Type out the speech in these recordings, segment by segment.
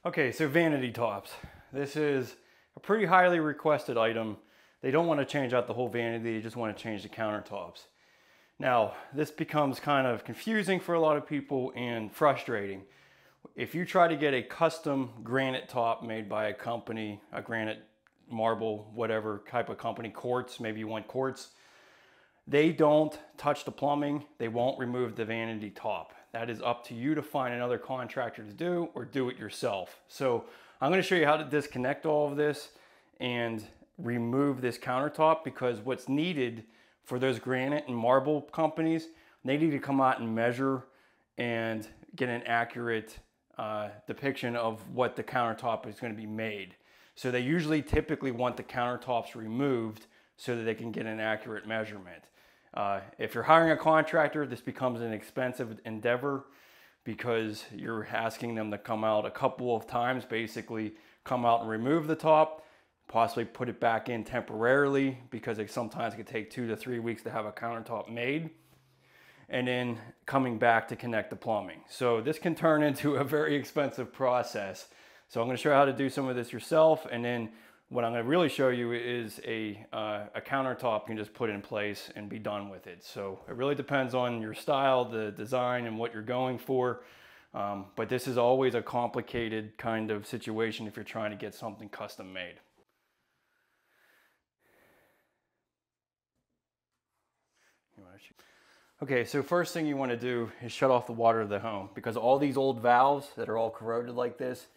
Okay, so vanity tops. This is a pretty highly requested item. They don't want to change out the whole vanity, they just want to change the countertops. Now, this becomes kind of confusing for a lot of people and frustrating. If you try to get a custom granite top made by a company, a granite, marble, whatever type of company, quartz, maybe you want quartz, they don't touch the plumbing, they won't remove the vanity top. That is up to you to find another contractor to do or do it yourself. So I'm going to show you how to disconnect all of this and remove this countertop, because what's needed for those granite and marble companies, they need to come out and measure and get an accurate depiction of what the countertop is going to be made. So they usually typically want the countertops removed so that they can get an accurate measurement. If you're hiring a contractor, this becomes an expensive endeavor because you're asking them to come out a couple of times, basically come out and remove the top, possibly put it back in temporarily because sometimes it can take 2 to 3 weeks to have a countertop made, and then coming back to connect the plumbing. So this can turn into a very expensive process. So I'm going to show you how to do some of this yourself, and then what I'm going to really show you is a countertop you can just put in place and be done with it. So it really depends on your style, the design, and what you're going for. But this is always a complicated kind of situation if you're trying to get something custom made. Okay, so first thing you want to do is shut off the water of the home, because all these old valves that are all corroded like this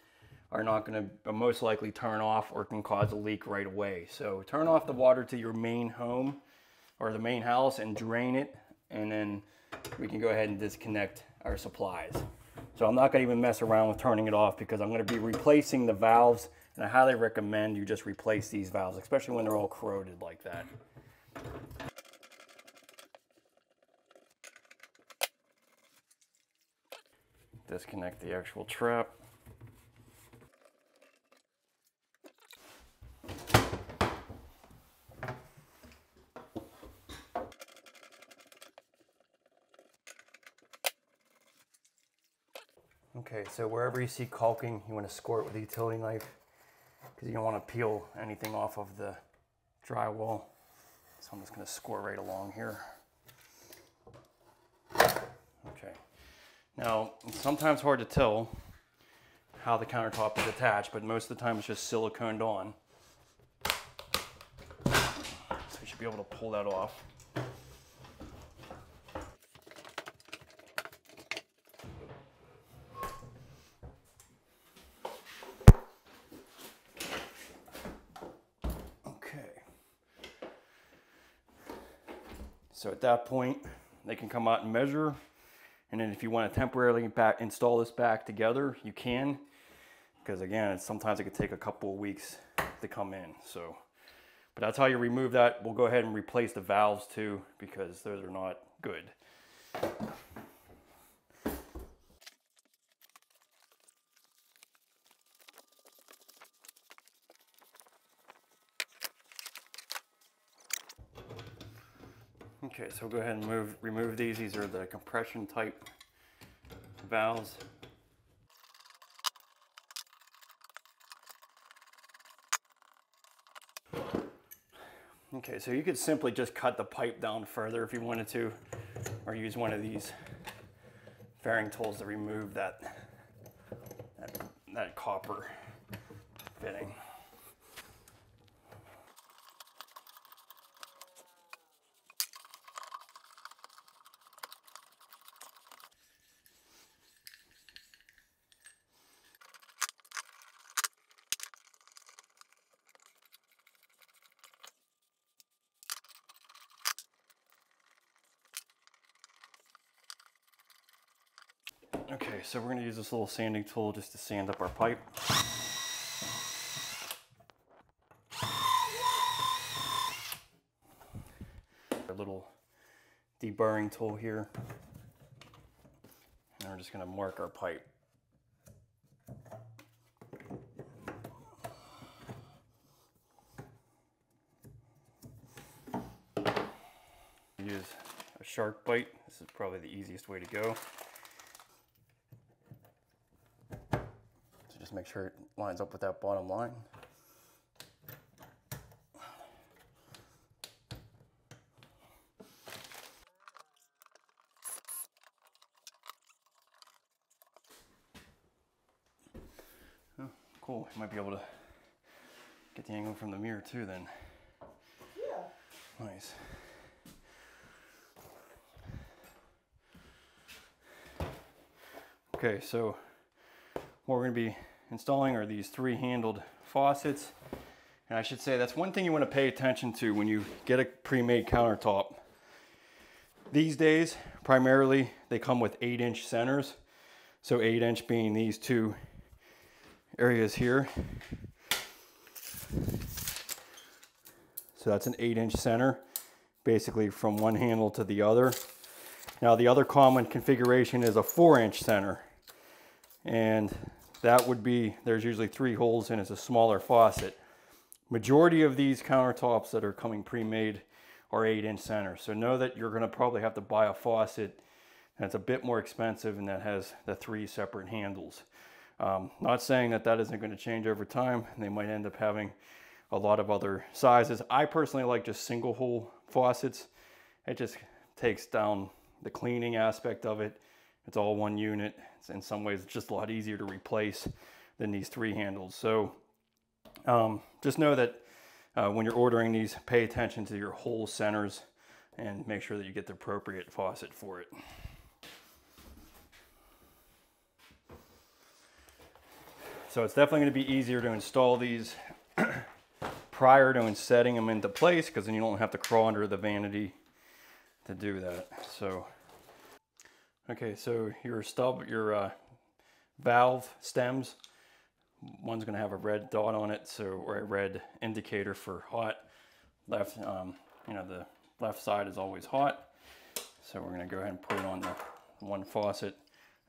are not going to most likely turn off or can cause a leak right away. So turn off the water to your main home or the main house and drain it, and then we can go ahead and disconnect our supplies. So I'm not going to even mess around with turning it off because I'm going to be replacing the valves, and I highly recommend you just replace these valves, especially when they're all corroded like that. Disconnect the actual trap. Okay, so wherever you see caulking, you want to score it with a utility knife because you don't want to peel anything off of the drywall. So I'm just going to score right along here. Okay. Now, it's sometimes hard to tell how the countertop is attached, but most of the time it's just siliconed on. So you should be able to pull that off. Okay. So at that point, they can come out and measure. And then if you want to temporarily install this back together, you can, because again, sometimes it could take a couple of weeks to come in. So, but that's how you remove that. We'll go ahead and replace the valves too, because those are not good. Okay, so we'll go ahead and remove these. These are the compression type valves. Okay, so you could simply just cut the pipe down further if you wanted to, or use one of these fairing tools to remove that copper fitting. Okay, so we're going to use this little sanding tool just to sand up our pipe. A little deburring tool here. And we're just going to mark our pipe. Use a shark bite. This is probably the easiest way to go. just make sure it lines up with that bottom line. Oh, cool, you might be able to get the angle from the mirror too then. Yeah. Nice. Okay, so what we're going to be installing are these 3-handled faucets. And I should say that's one thing you want to pay attention to when you get a pre-made countertop. These days, primarily, they come with 8-inch centers. So 8-inch being these two areas here. So that's an 8-inch center, basically from one handle to the other. Now the other common configuration is a 4-inch center. And that would be, there's usually 3 holes and it's a smaller faucet. Majority of these countertops that are coming pre-made are 8-inch centers. So know that you're gonna probably have to buy a faucet that's a bit more expensive and that has the 3 separate handles. Not saying that that isn't gonna change over time. They might end up having a lot of other sizes. I personally like just single hole faucets. It just takes down the cleaning aspect of it. It's all one unit. In some ways, it's just a lot easier to replace than these 3 handles. So just know that when you're ordering these, pay attention to your hole centers and make sure that you get the appropriate faucet for it. So it's definitely going to be easier to install these prior to setting them into place, because then you don't have to crawl under the vanity to do that. So okay, so your valve stems, one's going to have a red dot on it, so, or a red indicator for hot. Left, you know, the left side is always hot. So we're going to go ahead and put it on the one faucet.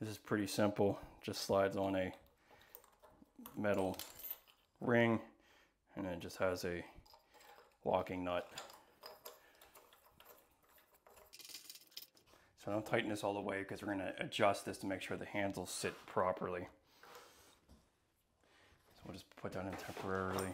This is pretty simple. Just slides on a metal ring, and it just has a locking nut. So don't tighten this all the way, because we're going to adjust this to make sure the handles sit properly. So we'll just put that in temporarily.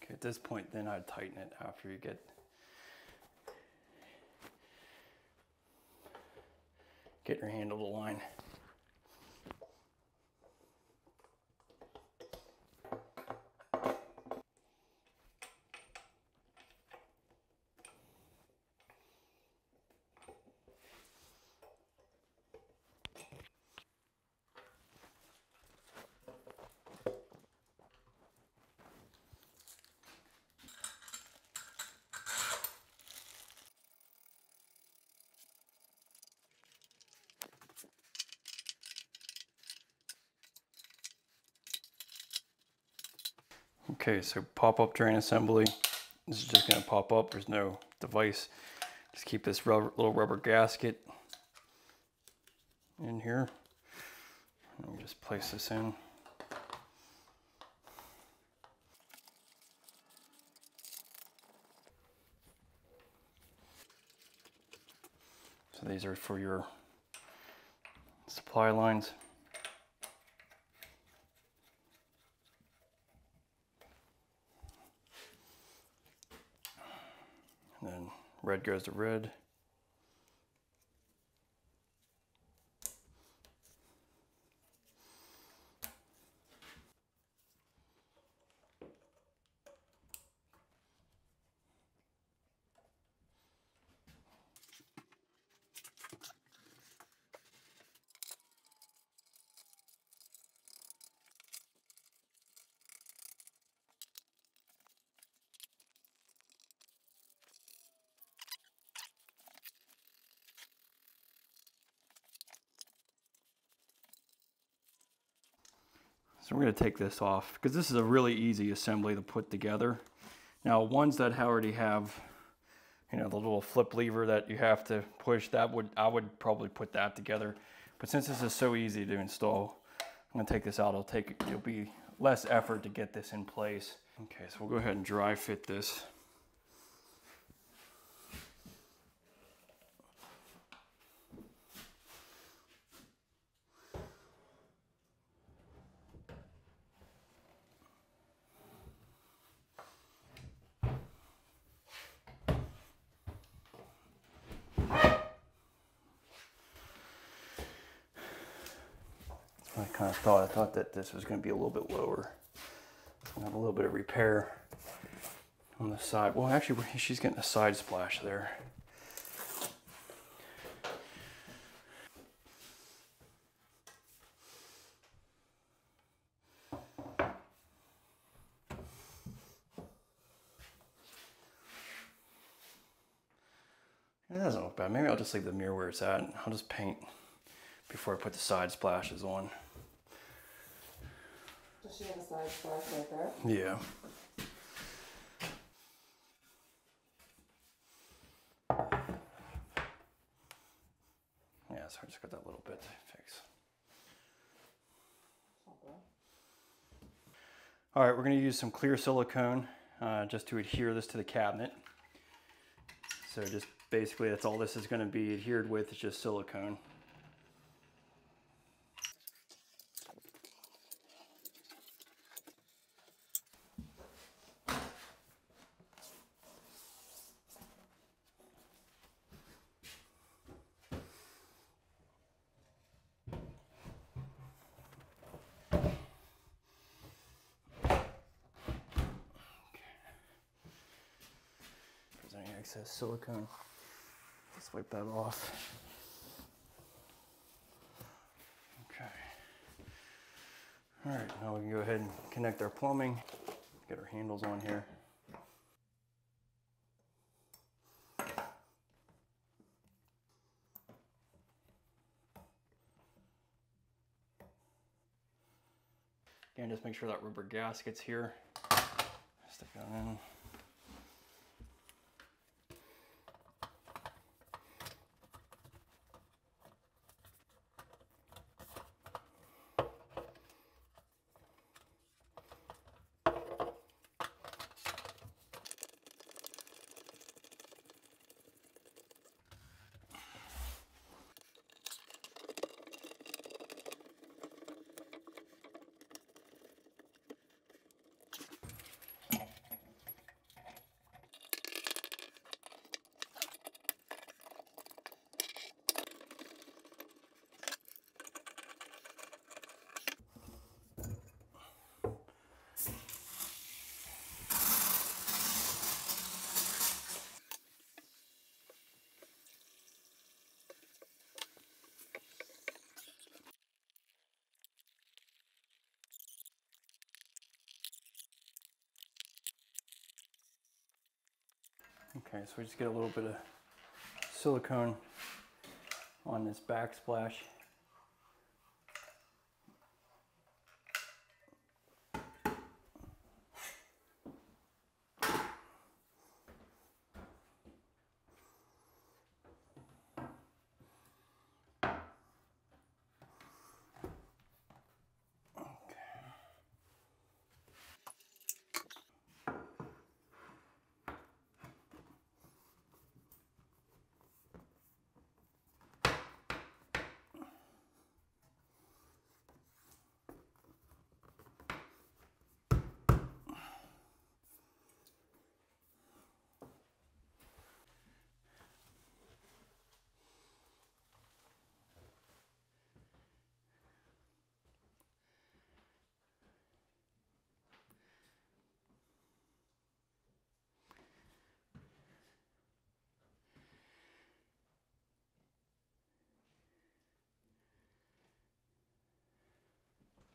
At this point, then I'd tighten it after you get your handle to line. Okay, so pop-up drain assembly. This is just going to pop up. There's no device. Just keep this little rubber gasket in here. And just place this in. So these are for your supply lines. And then red goes to red. So we're going to take this off, because this is a really easy assembly to put together. Now, ones that already have, you know, the little flip lever that you have to push, I would probably put that together. But since this is so easy to install, I'm gonna take this out. It'll be less effort to get this in place. Okay, so we'll go ahead and dry fit this. I thought that this was going to be a little bit lower. It's going to have a little bit of repair on the side. Well, actually, she's getting a side splash there. It doesn't look bad. Maybe I'll just leave the mirror where it's at, and I'll just paint before I put the side splashes on. Does she have a side splash right there? Yeah. Yeah, so I just got that little bit to fix. Okay. All right, we're going to use some clear silicone just to adhere this to the cabinet. So just basically that's all this is going to be adhered with, is just silicone. Any excess silicone, let's wipe that off. Okay. All right, now we can go ahead and connect our plumbing, get our handles on here. Again, just make sure that rubber gasket's here. Stick that in. Okay, so we just get a little bit of silicone on this backsplash.